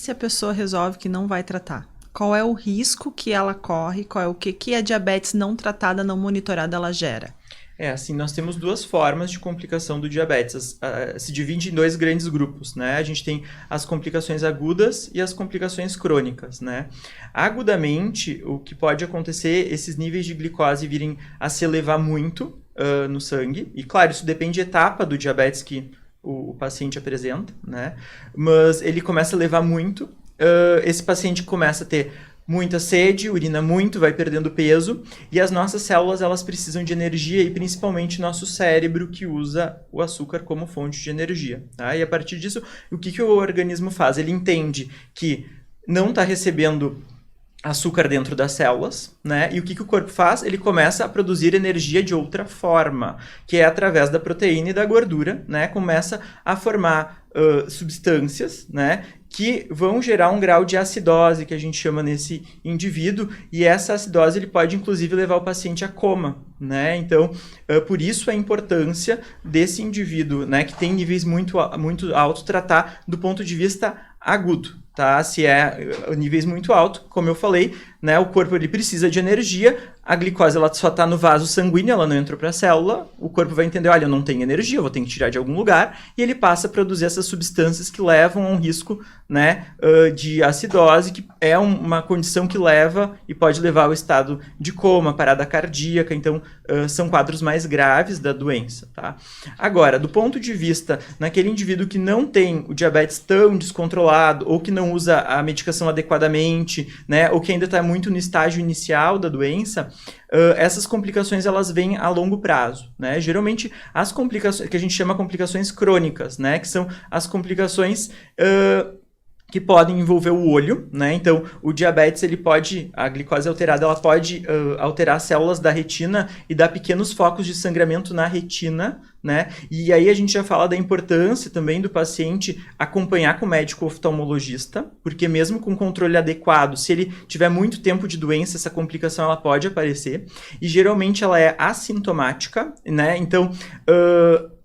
se a pessoa resolve que não vai tratar? Qual é o risco que ela corre? Qual é o que a diabetes não tratada, não monitorada, ela gera? Assim, nós temos duas formas de complicação do diabetes. Se divide em dois grandes grupos, né? A gente tem as complicações agudas e as complicações crônicas, né? Agudamente, o que pode acontecer, esses níveis de glicose virem a se elevar muito no sangue. E, claro, isso depende da etapa do diabetes que o paciente apresenta, né? Mas ele começa a elevar muito. Esse paciente começa a ter muita sede, urina muito, vai perdendo peso, e as nossas células elas precisam de energia, e principalmente nosso cérebro que usa o açúcar como fonte de energia. Tá? E a partir disso, o que o organismo faz? Ele entende que não está recebendo açúcar dentro das células, né? E o que o corpo faz? Ele começa a produzir energia de outra forma, que é através da proteína e da gordura, né? Começa a formar substâncias, né? Que vão gerar um grau de acidose, que a gente chama nesse indivíduo, e essa acidose ele pode inclusive levar o paciente a coma, né? Então, por isso a importância desse indivíduo, né, que tem níveis muito altos, tratar do ponto de vista agudo, tá? Se é níveis muito altos, como eu falei, né, o corpo ele precisa de energia, a glicose ela só está no vaso sanguíneo, ela não entrou para a célula, o corpo vai entender, olha, eu não tenho energia, eu vou ter que tirar de algum lugar, e ele passa a produzir essas substâncias que levam a um risco, né, de acidose, que é uma condição que leva e pode levar ao estado de coma, parada cardíaca, então são quadros mais graves da doença, tá? Agora, do ponto de vista naquele indivíduo que não tem o diabetes tão descontrolado, ou que não usa a medicação adequadamente, né, ou que ainda está muito no estágio inicial da doença, essas complicações elas vêm a longo prazo, né? Geralmente as complicações que a gente chama complicações crônicas, né, que são as complicações que podem envolver o olho, né? Então, o diabetes, a glicose alterada, ela pode alterar células da retina e dar pequenos focos de sangramento na retina, né? E aí a gente já fala da importância também do paciente acompanhar com o médico oftalmologista, porque mesmo com controle adequado, se ele tiver muito tempo de doença, essa complicação ela pode aparecer, e geralmente ela é assintomática, né? Então,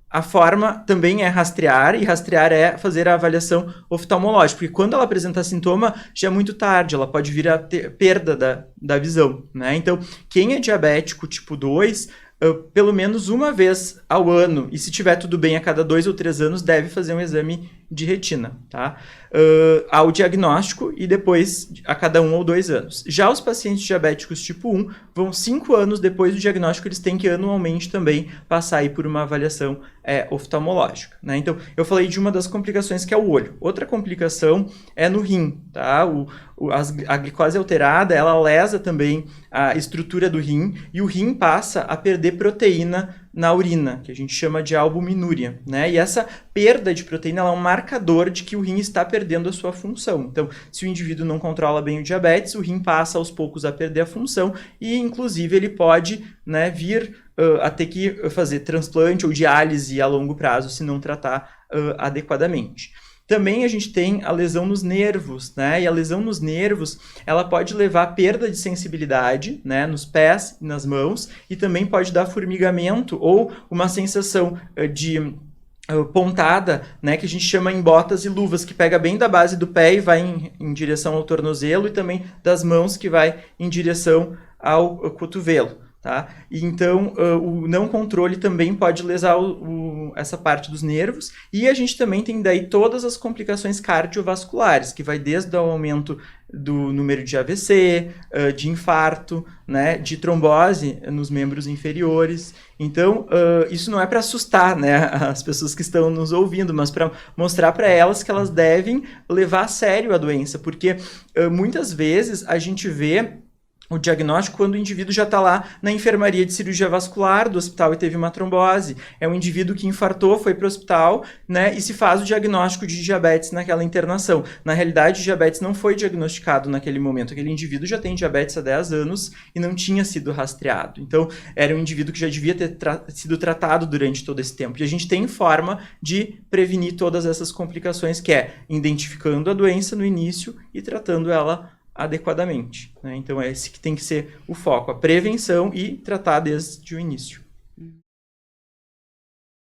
a forma também é rastrear, e rastrear é fazer a avaliação oftalmológica, porque quando ela apresenta sintoma, já é muito tarde, ela pode vir a ter perda da visão, né? Então, quem é diabético tipo 2, pelo menos uma vez ao ano, e se tiver tudo bem a cada 2 ou 3 anos, deve fazer um exame de retina, tá? Ao diagnóstico e depois a cada 1 ou 2 anos. Já os pacientes diabéticos tipo 1 vão 5 anos depois do diagnóstico, eles têm que anualmente também passar aí por uma avaliação oftalmológica, né? Então, eu falei de uma das complicações que é o olho. Outra complicação é no rim, tá? A glicose alterada, ela lesa também a estrutura do rim, e o rim passa a perder proteína na urina, que a gente chama de albuminúria, né? E essa perda de proteína ela é um marcador de que o rim está perdendo a sua função. Então, se o indivíduo não controla bem o diabetes, o rim passa aos poucos a perder a função, e inclusive ele pode, né, vir a ter que fazer transplante ou diálise a longo prazo se não tratar adequadamente. Também a gente tem a lesão nos nervos, né? E a lesão nos nervos, ela pode levar a perda de sensibilidade, né, nos pés e nas mãos, e também pode dar formigamento ou uma sensação de pontada, né, que a gente chama em botas e luvas, que pega bem da base do pé e vai em direção ao tornozelo, e também das mãos, que vai em direção ao cotovelo. Tá? E então, o não controle também pode lesar essa parte dos nervos, e a gente também tem daí todas as complicações cardiovasculares, que vai desde o aumento do número de AVC, de infarto, né, de trombose nos membros inferiores. Então, isso não é para assustar, né, as pessoas que estão nos ouvindo, mas para mostrar para elas que elas devem levar a sério a doença, porque muitas vezes a gente vê o diagnóstico quando o indivíduo já está lá na enfermaria de cirurgia vascular do hospital e teve uma trombose. É um indivíduo que infartou, foi para o hospital, né, e se faz o diagnóstico de diabetes naquela internação. Na realidade, o diabetes não foi diagnosticado naquele momento. Aquele indivíduo já tem diabetes há 10 anos e não tinha sido rastreado. Então, era um indivíduo que já devia ter sido tratado durante todo esse tempo. E a gente tem forma de prevenir todas essas complicações, que é identificando a doença no início e tratando ela adequadamente, né? Então, é esse que tem que ser o foco, a prevenção e tratar desde o início.